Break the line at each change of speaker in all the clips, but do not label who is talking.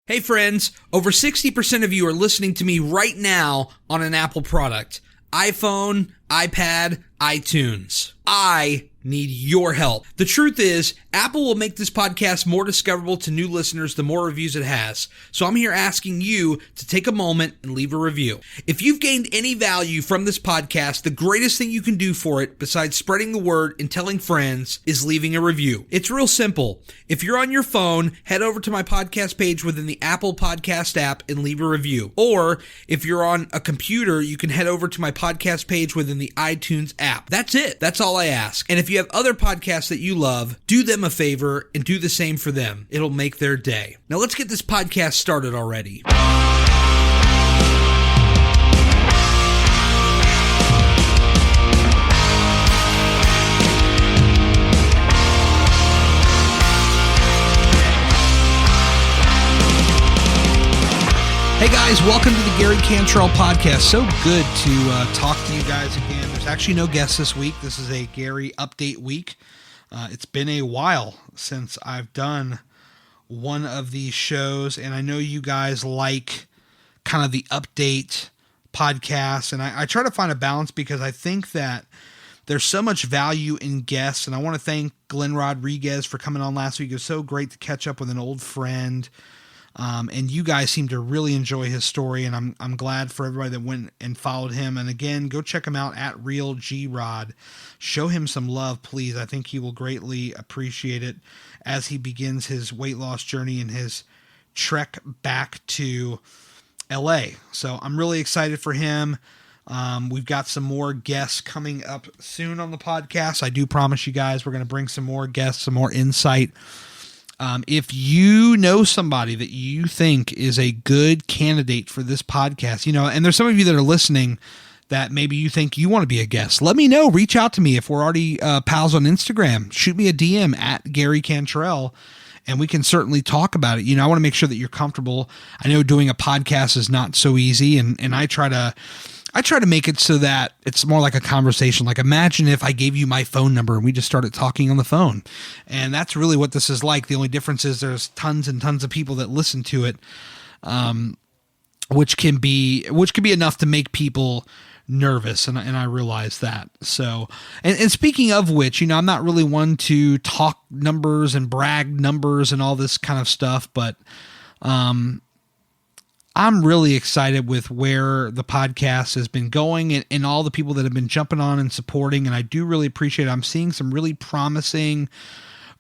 Hey friends, over 60% of you are listening to me right now on an Apple product. iPhone, iPad, iTunes. I need your help. The truth is, Apple will make this podcast more discoverable to new listeners the more reviews it has. So I'm here asking you to take a moment and leave a review. If you've gained any value from this podcast, the greatest thing you can do for it, besides spreading the word and telling friends, is leaving a review. It's real simple. If you're on your phone, head over to my podcast page within the Apple Podcast app and leave a review. Or if you're on a computer, you can head over to my podcast page within the iTunes app. That's it. That's all I ask. And if you have other podcasts that you love, do them a favor and do the same for them. It'll make their day. Now let's get this podcast started already. Hey guys, welcome to the Gary Cantrell podcast. So good to talk to you guys again. There's actually no guests this week. This is a Gary update week. It's been a while since I've done one of these shows, and I know you guys like kind of the update podcasts, and I try to find a balance because I think that there's so much value in guests, and I want to thank Glenn Rodriguez for coming on last week. It was so great to catch up with an old friend. And you guys seem to really enjoy his story, and I'm glad for everybody that went and followed him. And again, go check him out at Real G Rod. Show him some love, please. I think he will greatly appreciate it as he begins his weight loss journey and his trek back to LA. So I'm really excited for him. We've got some more guests coming up soon on the podcast. I do promise you guys we're going to bring some more guests, some more insight. If you know somebody that you think is a good candidate for this podcast, and there's some of you that are listening that maybe you think you want to be a guest, let me know. Reach out to me. If we're already pals on Instagram, shoot me a DM at Gary Cantrell, and we can certainly talk about it. I want to make sure that you're comfortable. I know doing a podcast is not so easy, and I try to make it so that it's more like a conversation. Like, imagine if I gave you my phone number and we just started talking on the phone. And that's really what this is like. The only difference is there's tons and tons of people that listen to it, which can be enough to make people nervous. And I realize that. So, and speaking of which, I'm not really one to talk numbers and brag numbers and all this kind of stuff, but, I'm really excited with where the podcast has been going and all the people that have been jumping on and supporting. And I do really appreciate it. I'm seeing some really promising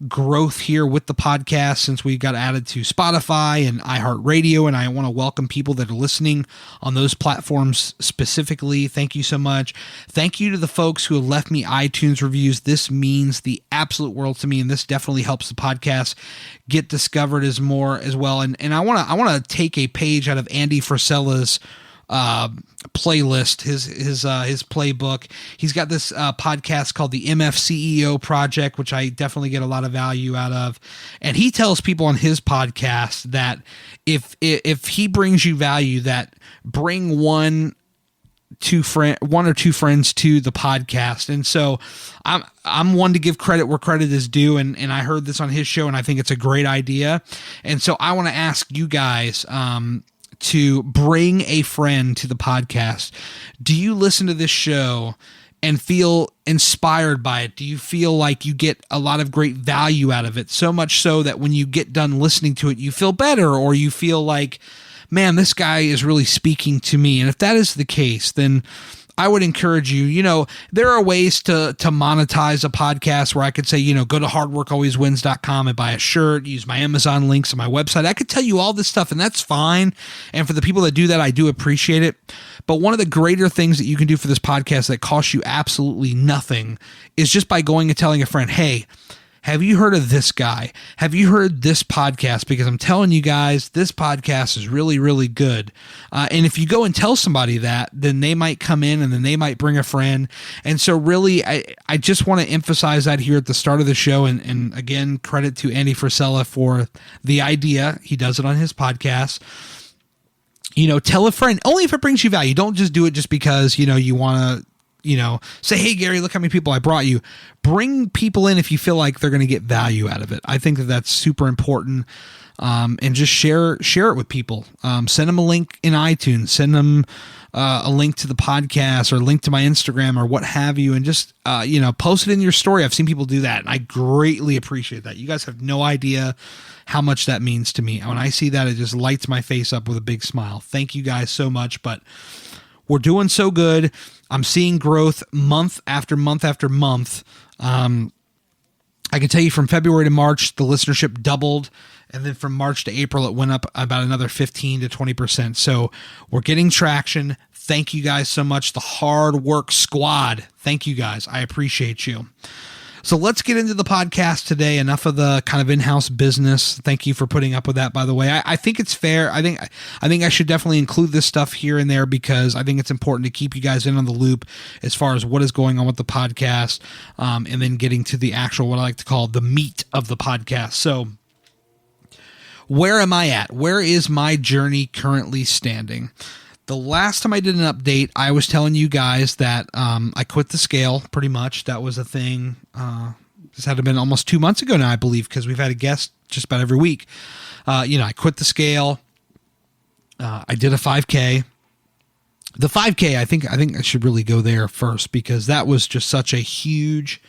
growth here with the podcast since we got added to Spotify and iHeartRadio. And I want to welcome people that are listening on those platforms specifically. Thank you so much. Thank you to the folks who have left me iTunes reviews. This means the absolute world to me. And this definitely helps the podcast get discovered as well. And I want to take a page out of Andy Frisella's playlist, his playbook. He's got this podcast called the MFCEO Project, which I definitely get a lot of value out of. And he tells people on his podcast that if he brings you value, that bring one or two friends to the podcast. And so I'm one to give credit where credit is due. And I heard this on his show, and I think it's a great idea. And so I want to ask you guys, to bring a friend to the podcast. Do you listen to this show and feel inspired by it? Do you feel like you get a lot of great value out of it? So much so that when you get done listening to it, you feel better, or you feel like, man, this guy is really speaking to me. And if that is the case, then I would encourage you, there are ways to monetize a podcast where I could say, go to hardworkalwayswins.com and buy a shirt, use my Amazon links on my website. I could tell you all this stuff, and that's fine. And for the people that do that, I do appreciate it. But one of the greater things that you can do for this podcast that costs you absolutely nothing is just by going and telling a friend, hey, have you heard of this guy? Have you heard this podcast? Because I'm telling you guys, this podcast is really, really good. And if you go and tell somebody that, then they might come in and then they might bring a friend. And so really, I just want to emphasize that here at the start of the show. And again, credit to Andy Frisella for the idea. He does it on his podcast. Tell a friend, only if it brings you value. Don't just do it just because, you want to say, hey, Gary, look how many people I brought you. Bring people in if you feel like they're going to get value out of it. I think that that's super important. And just share it with people. Send them a link in iTunes, send them a link to the podcast or a link to my Instagram or what have you. And just, post it in your story. I've seen people do that, and I greatly appreciate that. You guys have no idea how much that means to me. When I see that, it just lights my face up with a big smile. Thank you guys so much. But we're doing so good. I'm seeing growth month after month after month. I can tell you from February to March, the listenership doubled. And then from March to April, it went up about another 15 to 20%. So we're getting traction. Thank you guys so much. The Hard Work Squad. Thank you guys. I appreciate you. So let's get into the podcast today. Enough of the kind of in-house business. Thank you for putting up with that, by the way. I think it's fair. I think I should definitely include this stuff here and there because I think it's important to keep you guys in on the loop as far as what is going on with the podcast, and then getting to the actual, what I like to call the meat of the podcast. So where am I at? Where is my journey currently standing? The last time I did an update, I was telling you guys that I quit the scale pretty much. That was a thing. This had been almost 2 months ago now, I believe, because we've had a guest just about every week. I quit the scale. I did a 5K. The 5K, I think I should really go there first because that was just such a huge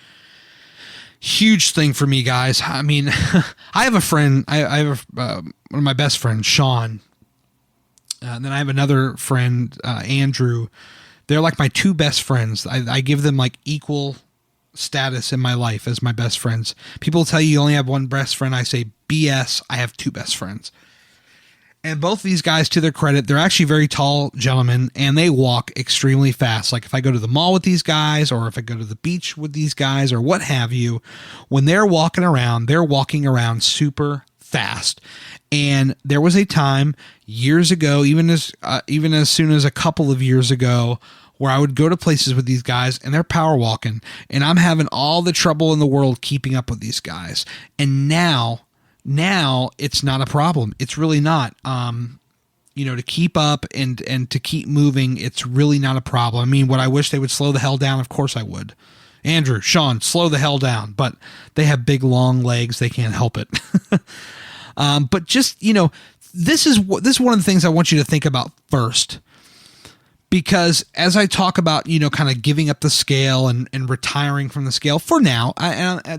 thing for me, guys. I mean, I have a friend. I have one of my best friends, Sean. And then I have another friend, Andrew. They're like my two best friends. I give them like equal status in my life as my best friends. People tell you only have one best friend. I say BS. I have two best friends. And both of these guys, to their credit, they're actually very tall gentlemen, and they walk extremely fast. Like if I go to the mall with these guys, or if I go to the beach with these guys, or what have you, when they're walking around super fast. And there was a time years ago, even as soon as a couple of years ago, where I would go to places with these guys and they're power walking, and I'm having all the trouble in the world keeping up with these guys. And now it's not a problem. It's really not. To keep up and to keep moving, it's really not a problem. I mean, would I wish they would slow the hell down? Of course I would. Andrew, Sean, slow the hell down. But they have big, long legs. They can't help it. But just, this is one of the things I want you to think about first. Because as I talk about, kind of giving up the scale and retiring from the scale for now,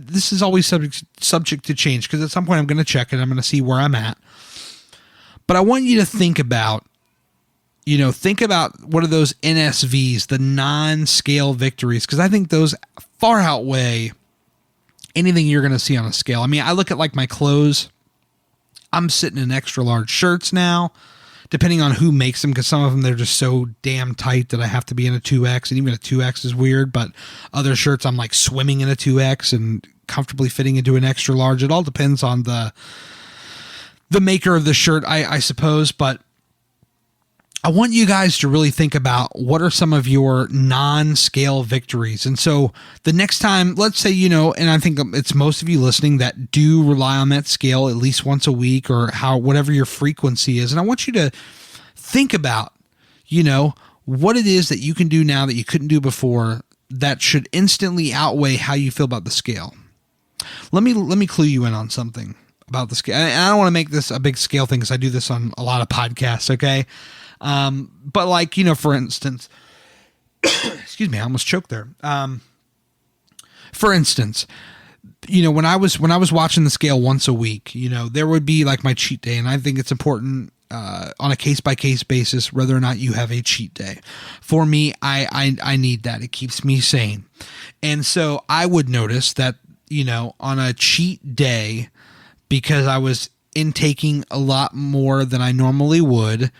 this is always subject to change because at some point I'm going to check it. I'm going to see where I'm at. But I want you to think about what are those NSVs, the non-scale victories, because I think those far outweigh anything you're going to see on a scale. I mean, I look at like my clothes. I'm sitting in extra large shirts now, depending on who makes them, because some of them, they're just so damn tight that I have to be in a 2X, and even a 2X is weird, but other shirts I'm like swimming in a 2X and comfortably fitting into an extra large. It all depends on the maker of the shirt, I suppose, but I want you guys to really think about what are some of your non-scale victories. And so the next time, let's say, and I think it's most of you listening that do rely on that scale at least once a week or whatever your frequency is. And I want you to think about, what it is that you can do now that you couldn't do before that should instantly outweigh how you feel about the scale. Let me clue you in on something about the scale. And I don't want to make this a big scale thing because I do this on a lot of podcasts. Okay. But like, for instance, excuse me, I almost choked there. For instance, when I was watching the scale once a week, there would be like my cheat day. And I think it's important, on a case by case basis, whether or not you have a cheat day. For me, I need that. It keeps me sane. And so I would notice that, on a cheat day, because I was intaking a lot more than I normally would,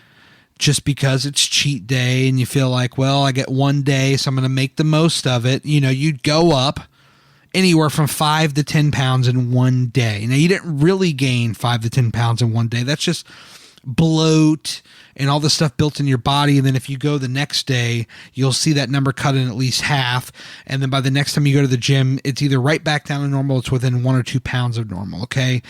just because it's cheat day and you feel like, well, I get one day, so I'm going to make the most of it. You'd go up anywhere from 5 to 10 pounds in one day. Now, you didn't really gain 5 to 10 pounds in one day. That's just bloat and all the stuff built in your body. And then if you go the next day, you'll see that number cut in at least half. And then by the next time you go to the gym, it's either right back down to normal, it's within 1 or 2 pounds of normal. Okay.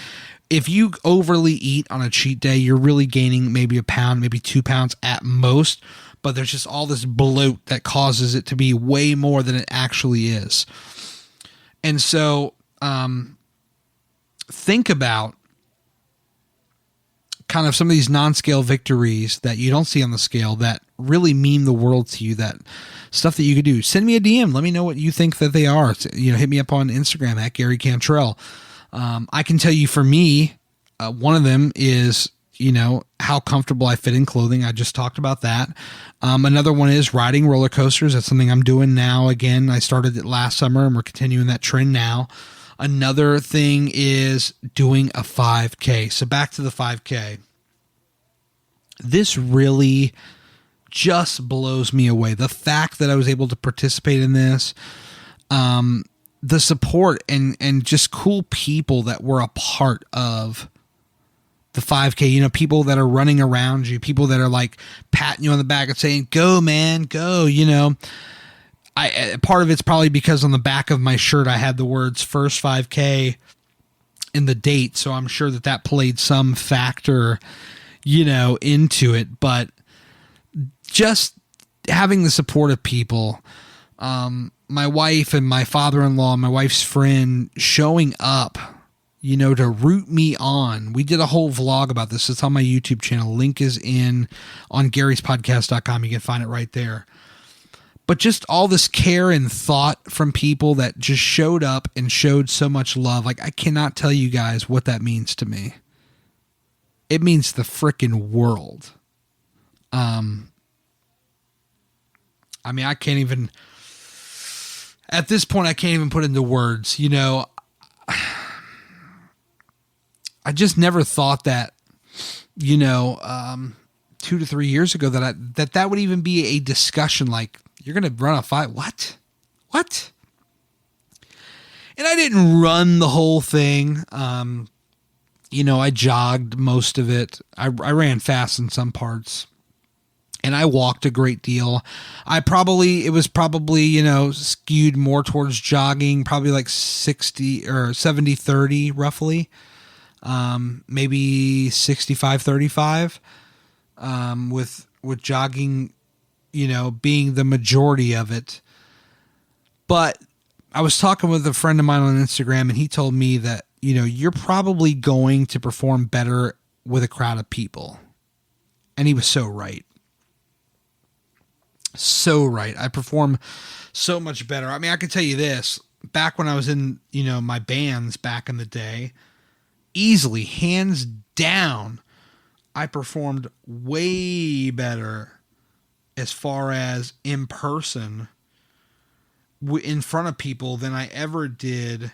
If you overly eat on a cheat day, you're really gaining maybe a pound, maybe 2 pounds at most. but there's just all this bloat that causes it to be way more than it actually is. And so, think about kind of some of these non-scale victories that you don't see on the scale that really mean the world to you, that stuff that you could do. Send me a DM. Let me know what you think that they are. Hit me up on Instagram at Gary Cantrell. I can tell you for me, one of them is, how comfortable I fit in clothing. I just talked about that. Another one is riding roller coasters. That's something I'm doing now. Again, I started it last summer and we're continuing that trend now. Another thing is doing a 5K. So back to the 5K. This really just blows me away. The fact that I was able to participate in this, the support and just cool people that were a part of the 5K, people that are running around you, people that are like patting you on the back and saying, go man, go, part of it's probably because on the back of my shirt, I had the words first 5K in the date. So I'm sure that played some factor, into it, but just having the support of people, my wife and my father-in-law, my wife's friend showing up, to root me on. We did a whole vlog about this. It's on my YouTube channel. Link is on Gary'sPodcast.com. You can find it right there. But just all this care and thought from people that just showed up and showed so much love. Like, I cannot tell you guys what that means to me. It means the frickin' world. I can't even, at this point, I can't even put into words, I just never thought that, 2 to 3 years ago that would even be a discussion. Like, you're going to run a 5. What? And I didn't run the whole thing. I jogged most of it. I ran fast in some parts. And I walked a great deal. It was probably, skewed more towards jogging, probably like 60 or 70, 30 roughly. Maybe 65, 35, with jogging, being the majority of it. But I was talking with a friend of mine on Instagram and he told me that, you're probably going to perform better with a crowd of people. And he was so right. So right. I perform so much better. I can tell you this, back when I was in, my bands back in the day, easily, hands down, I performed way better as far as in person in front of people than I ever did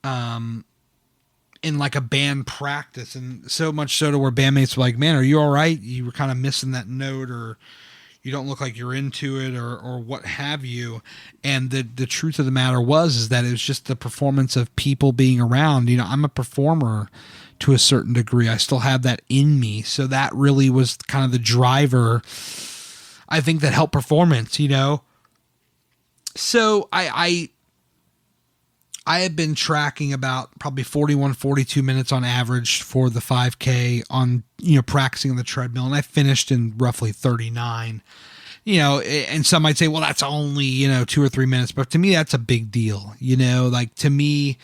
in like a band practice. And so much so to where bandmates were like, man, are you all right? You were kind of missing that note, or you don't look like you're into it, or what have you. And the truth of the matter is that it was just the performance of people being around. I'm a performer to a certain degree. I still have that in me. So that really was kind of the driver, I think, that helped performance, So I had been tracking about probably 41, 42 minutes on average for the 5K on, practicing on the treadmill. And I finished in roughly 39, and some might say, well, that's only, 2 or 3 minutes. But to me, that's a big deal. Like, to me,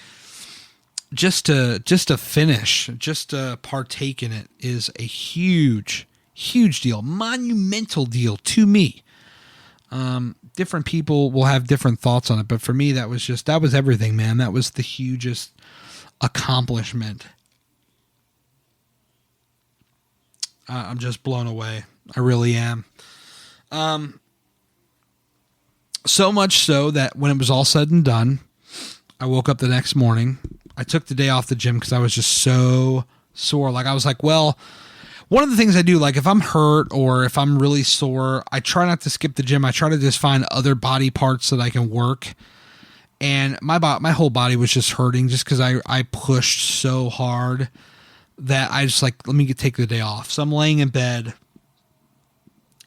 just to finish, just to partake in it is a huge, huge deal, monumental deal to me. Different people will have different thoughts on it, but for me, that was everything, man. That was the hugest accomplishment. I'm just blown away. I really am. So much so that when it was all said and done, I woke up the next morning. I took the day off the gym because I was just so sore. Like, I was like, well, one of the things I do, like if I'm hurt or if I'm really sore, I try not to skip the gym. I try to just find other body parts that I can work. And my whole body was just hurting just because I pushed so hard that I just like, let me take the day off. So I'm laying in bed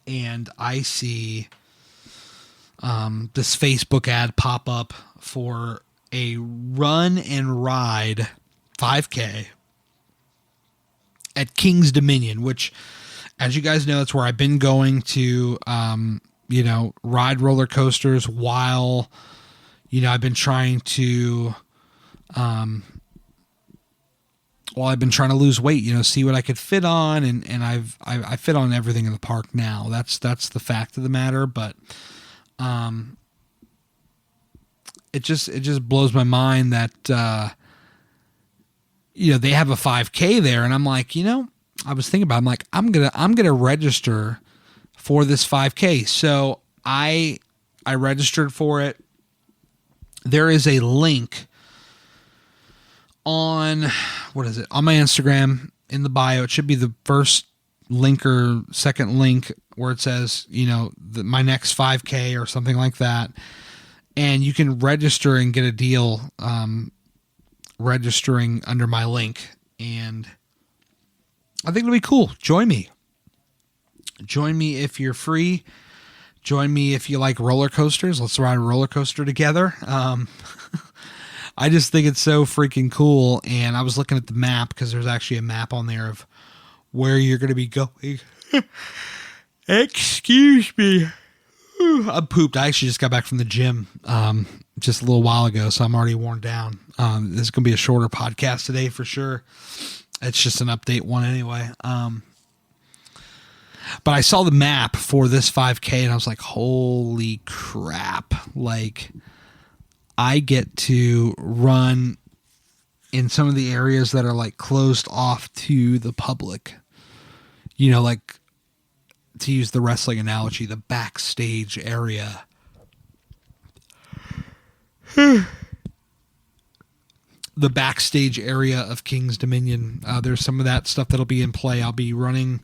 and I see this Facebook ad pop up for a run and ride 5K at King's Dominion, which as you guys know, that's where I've been going to, ride roller coasters while, I've been trying to, lose weight, see what I could fit on. And I fit on everything in the park now. That's the fact of the matter. But, it just blows my mind that, they have a 5K there, and I'm like, I was thinking about it, I'm like, I'm going to register for this 5K. So I registered for it. There is a link on, on my Instagram in the bio. It should be the first link or second link where it says, my next 5K or something like that. And you can register and get a deal, registering under my link. And I think it'll be cool. Join me. Join me if you're free. Join me if you like roller coasters. Let's ride a roller coaster together. I just think it's so freaking cool. And I was looking at the map because there's actually a map on there of where you're going to be going. Excuse me. I'm pooped. I actually just got back from the gym just a little while ago, so I'm already worn down. This is going to be a shorter podcast today for sure. It's just an update one anyway. But I saw the map for this 5K, and I was like, holy crap. Like, I get to run in some of the areas that are, like, closed off to the public. Like, to use the wrestling analogy, the backstage area. The backstage area of King's Dominion. There's some of that stuff that'll be in play. I'll be running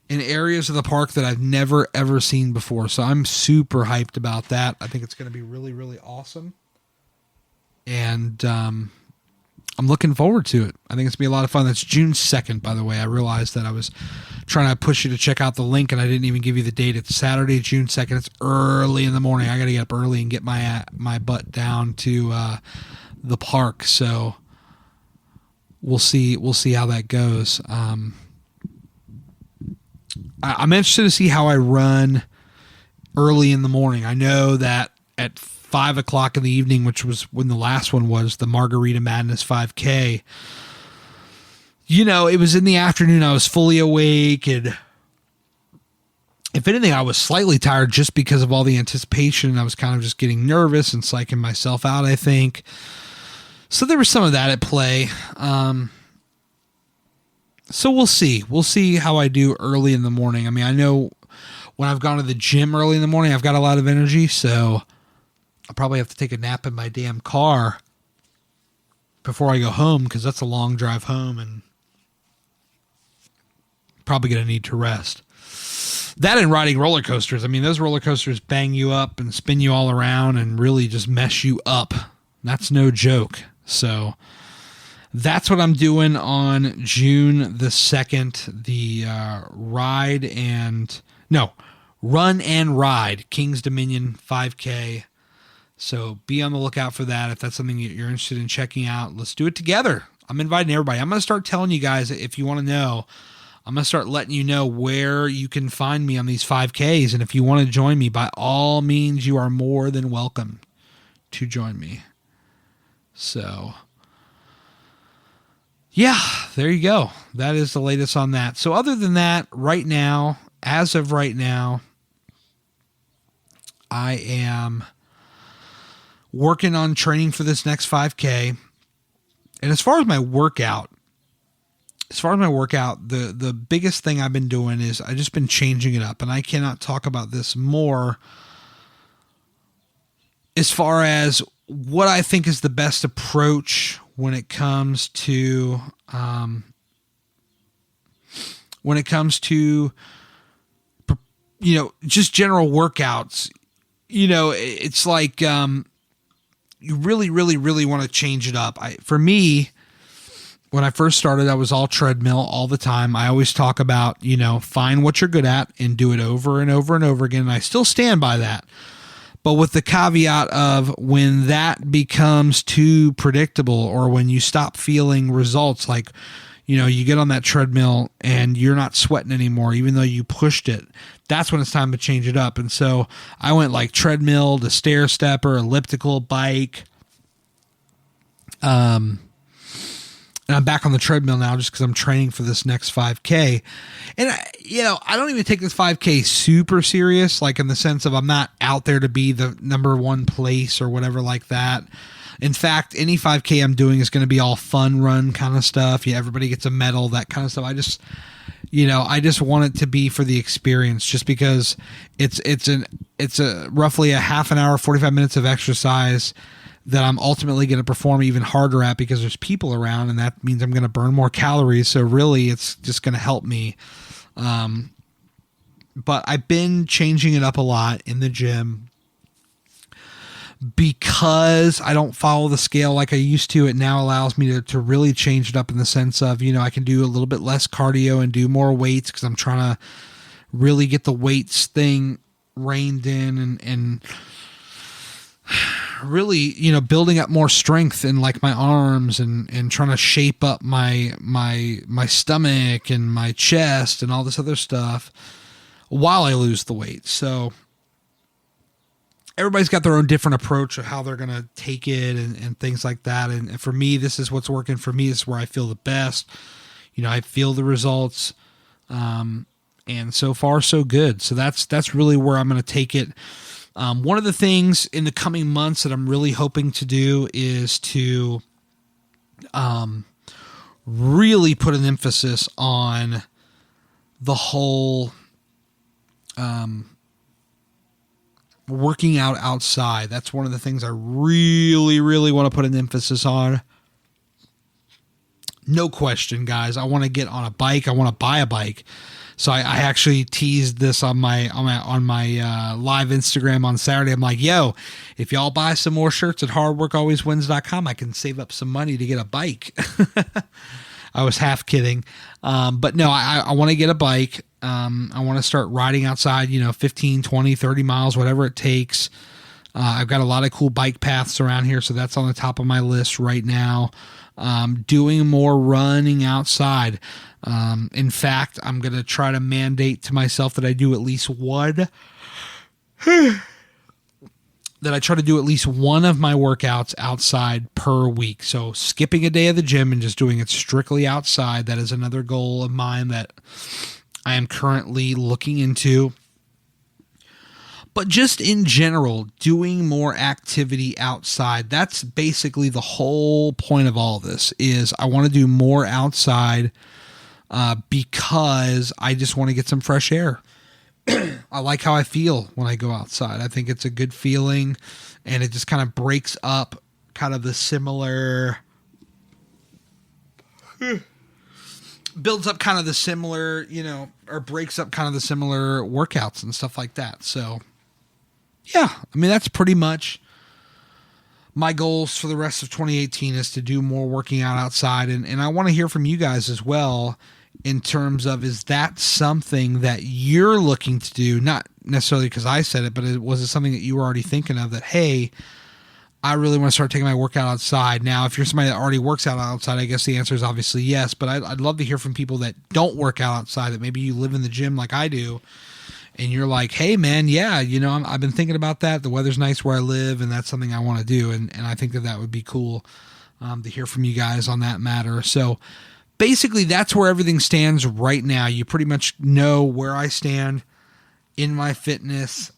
in areas of the park that I've never, ever seen before. So I'm super hyped about that. I think it's going to be really, really awesome. And I'm looking forward to it. I think it's going to be a lot of fun. That's June 2nd, by the way. I realized that I was trying to push you to check out the link, and I didn't even give you the date. It's Saturday, June 2nd. It's early in the morning. I got to get up early and get my butt down to the park. So we'll see how that goes. I'm interested to see how I run early in the morning. I know that at 5 o'clock in the evening, which was when the last one was, the Margarita Madness 5K, it was in the afternoon. I was fully awake, and if anything, I was slightly tired just because of all the anticipation. I was kind of just getting nervous and psyching myself out, I think. So there was some of that at play. So we'll see. We'll see how I do early in the morning. I mean, I know when I've gone to the gym early in the morning, I've got a lot of energy, so I'll probably have to take a nap in my damn car before I go home, because that's a long drive home and probably going to need to rest. That and riding roller coasters. I mean, those roller coasters bang you up and spin you all around and really just mess you up. That's no joke. So that's what I'm doing on June the 2nd. The Run and Ride King's Dominion 5K. So be on the lookout for that. If that's something you're interested in checking out, let's do it together. I'm inviting everybody. I'm going to start telling you guys, if you want to know, I'm going to start letting you know where you can find me on these 5Ks. And if you want to join me, by all means, you are more than welcome to join me. So, yeah, there you go. That is the latest on that. So other than that, right now, as of right now, I am working on training for this next 5K. And as far as my workout, the biggest thing I've been doing is I've just been changing it up. And I cannot talk about this more as far as what I think is the best approach when it comes to just general workouts. It's like you really, really, really want to change it up. For me, when I first started, I was all treadmill all the time. I always talk about, find what you're good at and do it over and over and over again. And I still stand by that. But with the caveat of when that becomes too predictable, or when you stop feeling results, like, you get on that treadmill and you're not sweating anymore, even though you pushed it. That's when it's time to change it up. And so I went like treadmill to stair stepper, elliptical, bike. And I'm back on the treadmill now just because I'm training for this next 5K. And, I don't even take this 5K super serious, like in the sense of I'm not out there to be the number one place or whatever like that. In fact, any 5K I'm doing is going to be all fun run kind of stuff. Yeah, everybody gets a medal, that kind of stuff. I just want it to be for the experience, just because it's a roughly a half an hour, 45 minutes of exercise that I'm ultimately going to perform even harder at because there's people around, and that means I'm going to burn more calories. So really it's just going to help me. But I've been changing it up a lot in the gym because I don't follow the scale like I used to. It now allows me to really change it up in the sense of, I can do a little bit less cardio and do more weights because I'm trying to really get the weights thing reined in and really, building up more strength in like my arms and trying to shape up my stomach and my chest and all this other stuff while I lose the weight. So everybody's got their own different approach of how they're going to take it and things like that. And for me, this is what's working for me. This is where I feel the best. I feel the results. And so far so good. So that's really where I'm going to take it. One of the things in the coming months that I'm really hoping to do is to really put an emphasis on the whole working out outside. That's one of the things I really, really want to put an emphasis on. No question, guys. I want to get on a bike. I want to buy a bike. So I actually teased this on my live Instagram on Saturday. I'm like, yo, if y'all buy some more shirts at hardworkalwayswins.com, I can save up some money to get a bike. I was half kidding. But no, I want to get a bike. I want to start riding outside, 15, 20, 30 miles, whatever it takes. I've got a lot of cool bike paths around here, so that's on the top of my list right now. Doing more running outside. In fact, I'm going to try to mandate to myself that I do at least one, that I try to do at least one of my workouts outside per week. So skipping a day of the gym and just doing it strictly outside. That is another goal of mine that I am currently looking into. But just in general, doing more activity outside. That's basically the whole point of all this is I want to do more outside because I just want to get some fresh air. I like how I feel when I go outside. I think it's a good feeling, and it just kind of breaks up kind of the similar... builds up kind of the similar, or breaks up kind of the similar workouts and stuff like that. So... yeah, I mean, that's pretty much my goals for the rest of 2018 is to do more working out outside. And I want to hear from you guys as well in terms of, is that something that you're looking to do? Not necessarily because I said it, but was it something that you were already thinking of that, hey, I really want to start taking my workout outside? Now, if you're somebody that already works out outside, I guess the answer is obviously yes. But I'd love to hear from people that don't work out outside, that maybe you live in the gym like I do. And you're like, hey, man, yeah, I've been thinking about that. The weather's nice where I live, and that's something I want to do. And I think that would be cool to hear from you guys on that matter. So basically, that's where everything stands right now. You pretty much know where I stand in my fitness,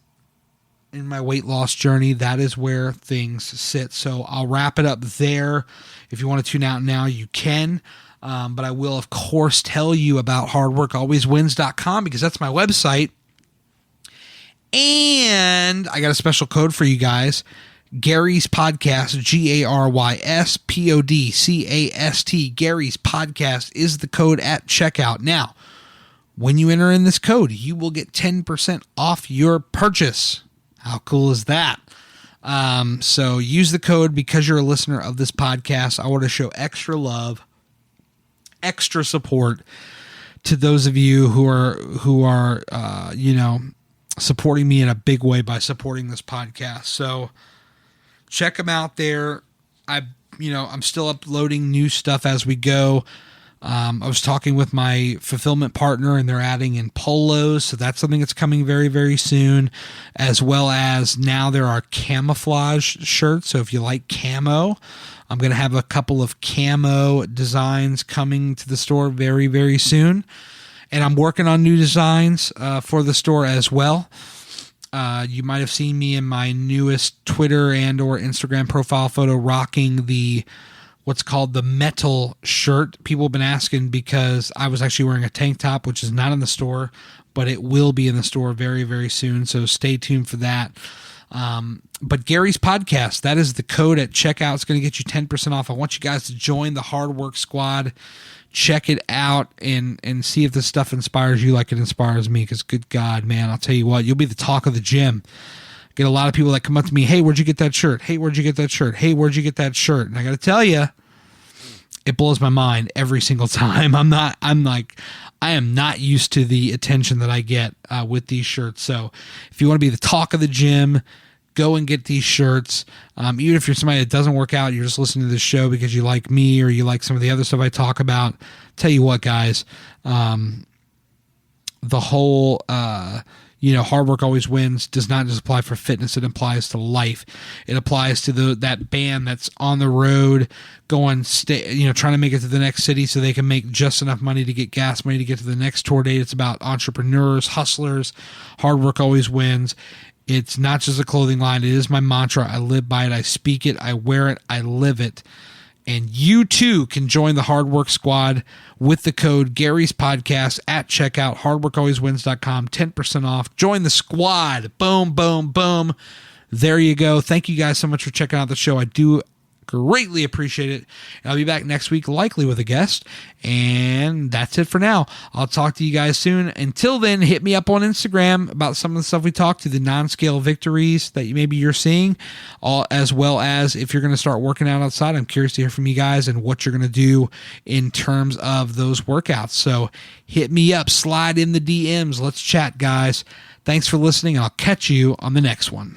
in my weight loss journey. That is where things sit. So I'll wrap it up there. If you want to tune out now, you can. But I will, of course, tell you about hardworkalwayswins.com because that's my website. And I got a special code for you guys. Gary's Podcast, GARYS Gary's Podcast is the code at checkout. Now, when you enter in this code, you will get 10% off your purchase. How cool is that? So use the code because you're a listener of this podcast. I want to show extra love, extra support to those of you who are supporting me in a big way by supporting this podcast. So check them out there. I'm still uploading new stuff as we go. I was talking with my fulfillment partner, and they're adding in polos, so that's something that's coming very, very soon, as well as now there are camouflage shirts. So if you like camo, I'm going to have a couple of camo designs coming to the store very, very soon, and I'm working on new designs for the store as well. You might have seen me in my newest Twitter and or Instagram profile photo rocking the what's called the metal shirt. People have been asking because I was actually wearing a tank top, which is not in the store, but it will be in the store very, very soon. So stay tuned for that. But Gary's podcast, that is the code at checkout. It's going to get you 10% off. I want you guys to join the Hard Work Squad. Check it out and see if this stuff inspires you like it inspires me. Because good God, man, I'll tell you what, you'll be the talk of the gym. Get a lot of people that come up to me, hey, where'd you get that shirt? Hey, where'd you get that shirt? Hey, where'd you get that shirt? And I got to tell you, it blows my mind every single time. I am not used to the attention that I get with these shirts. So if you want to be the talk of the gym, go and get these shirts. Even if you're somebody that doesn't work out, you're just listening to this show because you like me or you like some of the other stuff I talk about. Tell you what, guys, the whole, hard work always wins does not just apply for fitness. It applies to life. It applies to that band that's on the road going, trying to make it to the next city so they can make just enough money to get gas money to get to the next tour date. It's about entrepreneurs, hustlers. Hard work always wins. It's not just a clothing line. It is my mantra. I live by it. I speak it. I wear it. I live it. And you too can join the Hard Work Squad with the code Gary's Podcast at checkout, hardworkalwayswins.com, 10% off. Join the squad. Boom, boom, boom. There you go. Thank you guys so much for checking out the show. I do greatly appreciate it. And I'll be back next week, likely with a guest. And that's it for now. I'll talk to you guys soon. Until then, hit me up on Instagram about some of the stuff we talked to, the non-scale victories that maybe you're seeing, as well as if you're going to start working out outside. I'm curious to hear from you guys and what you're going to do in terms of those workouts. So hit me up, slide in the DMs. Let's chat, guys. Thanks for listening, and I'll catch you on the next one.